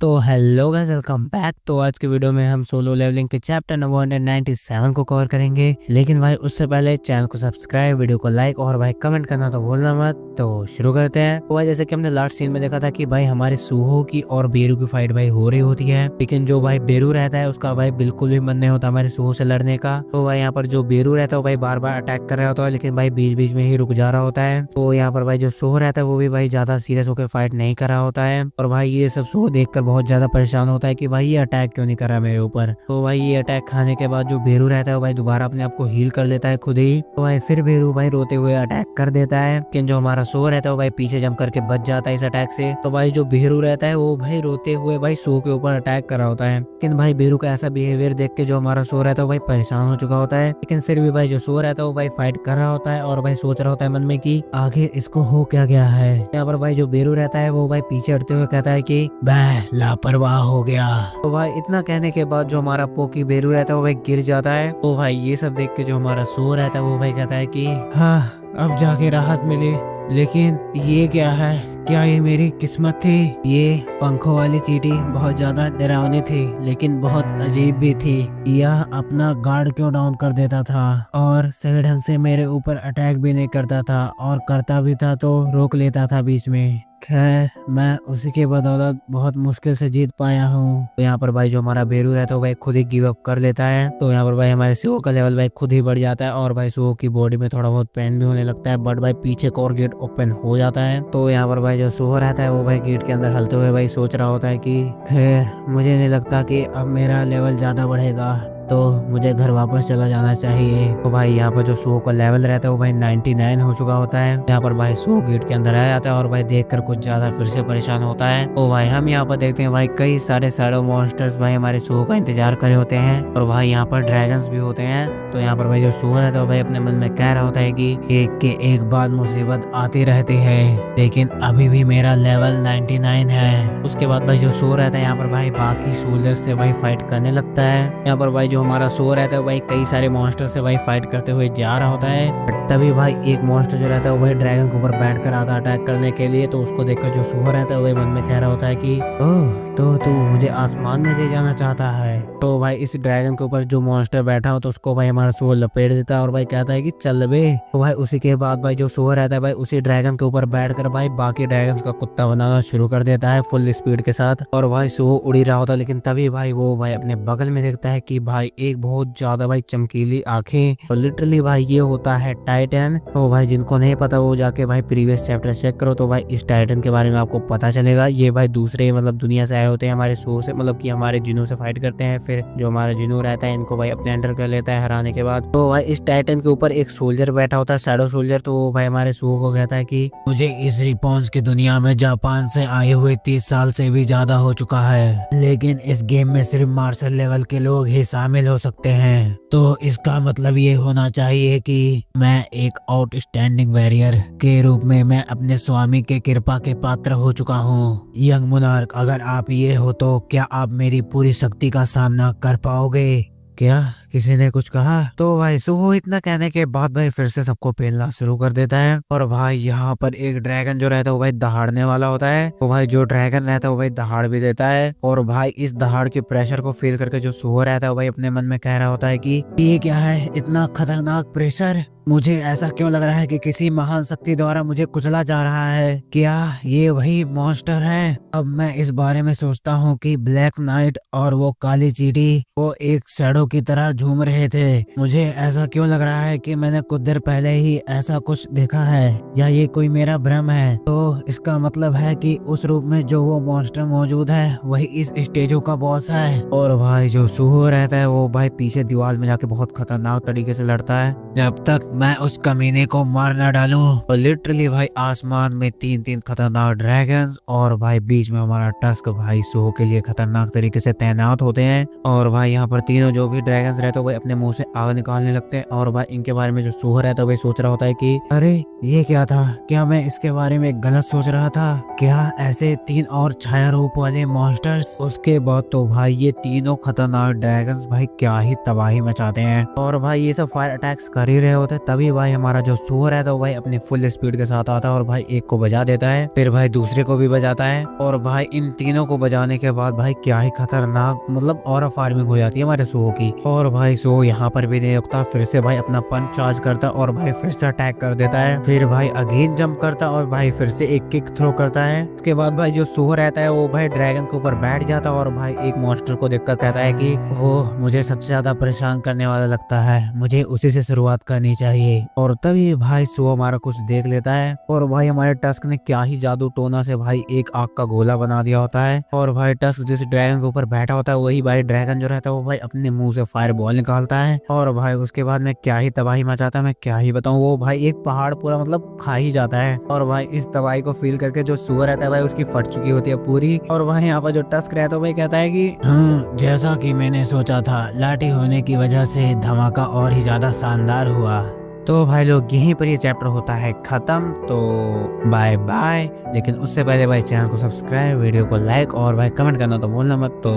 तो hello guys, welcome back. तो आज के वीडियो में हम सोलो लेवलिंग के चैप्टर नंबर 197 को कवर करेंगे। लेकिन भाई उससे पहले चैनल को सब्सक्राइब, वीडियो को लाइक और भाई कमेंट करना तो भूलना मत। तो शुरू करते हैं। तो भाई जैसे कि हमने लास्ट सीन में देखा था कि भाई हमारे सूहो की और बेरू की फाइट भाई हो रही होती है, लेकिन जो भाई बेरू रहता है उसका भाई बिल्कुल भी मन नहीं होता हमारे सूहो से लड़ने का। तो भाई यहाँ पर जो बेरू रहता है वो भाई बार बार अटैक कर रहा होता है, लेकिन भाई बीच बीच में ही रुक जा रहा होता है। तो यहाँ पर भाई जो सूहो रहता है वो भी भाई ज्यादा सीरियस होकर फाइट नहीं कर रहा होता है। और भाई ये सब सूहो देखकर बहुत ज्यादा परेशान होता है कि भाई ये अटैक क्यों नहीं कर रहा मेरे ऊपर। तो भाई ये अटैक खाने के बाद जो बेरू रहता है वो भाई दोबारा अपने आप को हील कर लेता है खुद ही। तो भाई फिर बेरू भाई रोते हुए अटैक कर देता है, लेकिन जो हमारा सो रहता है वो भाई पीछे जम करके बच जाता है इस अटैक से। तो भाई जो बेरू रहता है वो भाई रोते हुए भाई सो के ऊपर अटैक कर रहा होता है, लेकिन भाई बेरू का ऐसा बिहेवियर देख के जो हमारा सो रहता है वो भाई परेशान हो चुका होता है। लेकिन फिर भी भाई जो सो रहता है वो भाई फाइट कर रहा होता है और भाई सोच रहा होता है मन में कि आखिर इसको हो क्या गया है। यहाँ पर भाई जो बेरू रहता है वो भाई पीछे हटते हुए कहता है कि मैं लापरवाह हो गया। तो भाई इतना कहने के बाद जो हमारा पोकी बेरू रहता है वो भाई गिर जाता है। तो भाई ये सब देख के जो हमारा सो रहता है वो भाई कहता है कि हाँ, अब जाके राहत मिली। लेकिन ये क्या है? क्या ये मेरी किस्मत थी? ये पंखों वाली चींटी बहुत ज्यादा डरावनी थी, लेकिन बहुत अजीब भी थी। यह अपना गार्ड क्यों डाउन कर देता था और सही ढंग से मेरे ऊपर अटैक भी नहीं करता था, और करता भी था तो रोक लेता था बीच में। खैर, मैं उसी के बदौलत बहुत मुश्किल से जीत पाया हूँ। तो यहाँ पर भाई जो हमारा बेरू रहता है वो भाई खुद ही गिव अप कर लेता है। तो यहाँ पर भाई हमारे सुहो का लेवल भाई खुद ही बढ़ जाता है और भाई सुहो की बॉडी में थोड़ा बहुत पेन भी होने लगता है, बट भाई पीछे एक और गेट ओपन हो जाता है। तो यहाँ पर भाई जो सुहो रहता है वो भाई गेट के अंदर हलते हुए भाई सोच रहा होता है कि खैर, मुझे नहीं लगता कि अब मेरा लेवल ज्यादा बढ़ेगा, तो मुझे घर वापस चला जाना चाहिए। तो भाई यहाँ पर जो सुहो का लेवल रहता है वो भाई 99 हो चुका होता है। यहाँ पर भाई सुहो गेट के अंदर आ जाता है और भाई देखकर कुछ ज्यादा फिर से परेशान होता है। तो भाई हम यहाँ पर देखते हैं भाई कई सारे शैडो मॉन्स्टर्स भाई हमारे सुहो का इंतजार कर रहे होते हैं, और भाई यहाँ पर ड्रैगन्स भी होते हैं। तो यहाँ पर भाई जो सुहो रहता है वो भाई अपने मन में कह रहा होता है कि एक के एक बाद मुसीबत आती रहती है, लेकिन अभी भी मेरा लेवल 99 है। उसके बाद भाई जो सुहो रहता है यहाँ पर भाई बाकी सोल्जर्स से भाई फाइट करने लगता है। यहाँ पर भाई जो हमारा सो रहता है भाई कई सारे मॉन्स्टर से भाई फाइट करते हुए जा रहा होता है, बट तभी भाई एक मॉन्स्टर जो रहता है वो भाई ड्रैगन के ऊपर बैठ कर आता अटैक करने के लिए। तो उसको देखकर जो सो रहता है वही मन में कह रहा होता है कि ओह, तो तू मुझे आसमान में ले जाना चाहता है। तो भाई इस ड्रैगन के ऊपर जो मॉन्स्टर बैठा हो तो उसको भाई हमारा सो लपेट देता है और भाई कहता है कि चल बे। तो भाई उसी के बाद भाई जो सो रहता है भाई उसी ड्रैगन के ऊपर बैठ कर भाई बाकी ड्रैगन का कुत्ता बनाना शुरू कर देता है फुल स्पीड के साथ। और भाई सो उड़ी रहा होता है, लेकिन तभी भाई वो भाई अपने बगल में देखता है कि भाई एक बहुत ज्यादा भाई चमकीली आंखें, और लिटरली भाई ये होता है टाइटन। तो भाई जिनको नहीं पता वो जाके भाई प्रीवियस चैप्टर चेक करो, तो भाई इस टाइटन के बारे में आपको पता चलेगा। ये भाई दूसरे मतलब दुनिया से आए होते हैं हमारे सो से, मतलब कि हमारे जिनों से फाइट करते हैं। फिर जो हमारा जिनू रहता है इनको भाई अपने अंडर कर लेता है हराने के बाद। तो भाई इस टाइटन के ऊपर एक सोल्जर बैठा होता है, शैडो सोल्जर। तो वो भाई हमारे सो को कहता है कि मुझे इस रिस्पॉन्स की दुनिया में जापान से आए हुए 30 साल से भी ज्यादा हो चुका है, लेकिन इस गेम में सिर्फ मार्शल लेवल के लोग ही शामिल हो सकते हैं। तो इसका मतलब ये होना चाहिए कि मैं एक आउटस्टैंडिंग वॉरियर के रूप में मैं अपने स्वामी के कृपा के पात्र हो चुका हूँ। यंग मोनार्क, अगर आप ये हो तो क्या आप मेरी पूरी शक्ति का सामना कर पाओगे? क्या किसी ने कुछ कहा? तो भाई सुहो इतना कहने के बाद भाई फिर से सबको पेलना शुरू कर देता है। और भाई यहाँ पर एक ड्रैगन जो रहता है वो भाई दहाड़ने वाला होता है। तो भाई जो ड्रैगन रहता है वो भाई दहाड़ भी देता है, और भाई इस दहाड़ के प्रेशर को फील करके जो सुहो रहता है वो भाई अपने मन में कह रहा होता है कि ये क्या है, इतना खतरनाक प्रेशर? मुझे ऐसा क्यों लग रहा है कि किसी महान शक्ति द्वारा मुझे कुचला जा रहा है। क्या ये वही मॉन्स्टर है? अब मैं इस बारे में सोचता हूँ कि ब्लैक नाइट और वो काली चींटी वो एक शैडो की तरह झूम रहे थे। मुझे ऐसा क्यों लग रहा है कि मैंने कुछ देर पहले ही ऐसा कुछ देखा है, या ये कोई मेरा भ्रम है? तो इसका मतलब है कि उस रूप में जो वो मॉन्स्टर मौजूद है वही इस स्टेजो का बॉस है। और भाई जो सुहो रहता है वो भाई पीछे दीवार में जाके बहुत खतरनाक तरीके से लड़ता है, जब तक मैं उस कमीने को मार ना डालूं। और लिटरली भाई आसमान में 3-3 खतरनाक ड्रैगन्स और भाई बीच में हमारा टस्क भाई सुहो के लिए खतरनाक तरीके से तैनात होते हैं। और भाई यहाँ पर तीनों जो भी ड्रैगन्स रहते हैं वो अपने मुंह से आग निकालने लगते हैं। और भाई इनके बारे में जो सुहो रहता है वो सोच रहा होता है कि अरे ये क्या था? क्या मैं इसके बारे में गलत सोच रहा था? क्या ऐसे 3 और छाया रूप वाले मॉन्स्टर्स? उसके बाद तो भाई ये तीनों खतरनाक ड्रैगन्स भाई क्या ही तबाही मचाते हैं। और भाई ये सब फायर अटैक्स कर ही रहे होते हैं, तभी भाई हमारा जो सुअर है तो भाई अपनी फुल स्पीड के साथ आता है और भाई एक को बजा देता है, फिर भाई दूसरे को भी बजाता है। और भाई इन तीनों को बजाने के बाद भाई क्या ही खतरनाक मतलब और फार्मिंग हो जाती है हमारे सुओ की। और भाई सुओ यहाँ पर भी नहीं रुकता, फिर से भाई अपना पंच चार्ज करता और भाई फिर से अटैक कर देता है, फिर भाई अगेन जंप करता और भाई फिर से एक किक थ्रो करता है। उसके बाद भाई जो सुअर रहता है वो भाई ड्रैगन के ऊपर बैठ जाता और भाई एक मॉन्स्टर को देखकर कहता है कि वो मुझे सबसे ज्यादा परेशान करने वाला लगता है, मुझे उसी से शुरुआत करनी चाहिए। और तभी भाई सुअर हमारा कुछ देख लेता है और भाई हमारे टस्क ने क्या ही जादू टोना से भाई एक आग का गोला बना दिया होता है। और भाई टस्क जिस ड्रैगन के ऊपर बैठा होता है वही भाई ड्रैगन जो रहता है वो भाई अपने मुंह से फायर बॉल निकालता है और भाई उसके बाद में क्या ही तबाही मचाता है, मैं क्या ही बताऊं। वो भाई एक पहाड़ पूरा मतलब खा ही जाता है और भाई इस तबाही को फील करके जो सुअर रहता है भाई उसकी फट चुकी होती है पूरी। और भाई यहाँ पर जो टस्क रहता है भाई कहता है कि जैसा कि मैंने सोचा था, लाठी होने की वजह से धमाका और ही ज्यादा शानदार हुआ। तो भाई लोग यहीं पर ये चैप्टर होता है खत्म। तो बाय बाय। लेकिन उससे पहले भाई चैनल को सब्सक्राइब, वीडियो को लाइक और भाई कमेंट करना तो भूलना मत। तो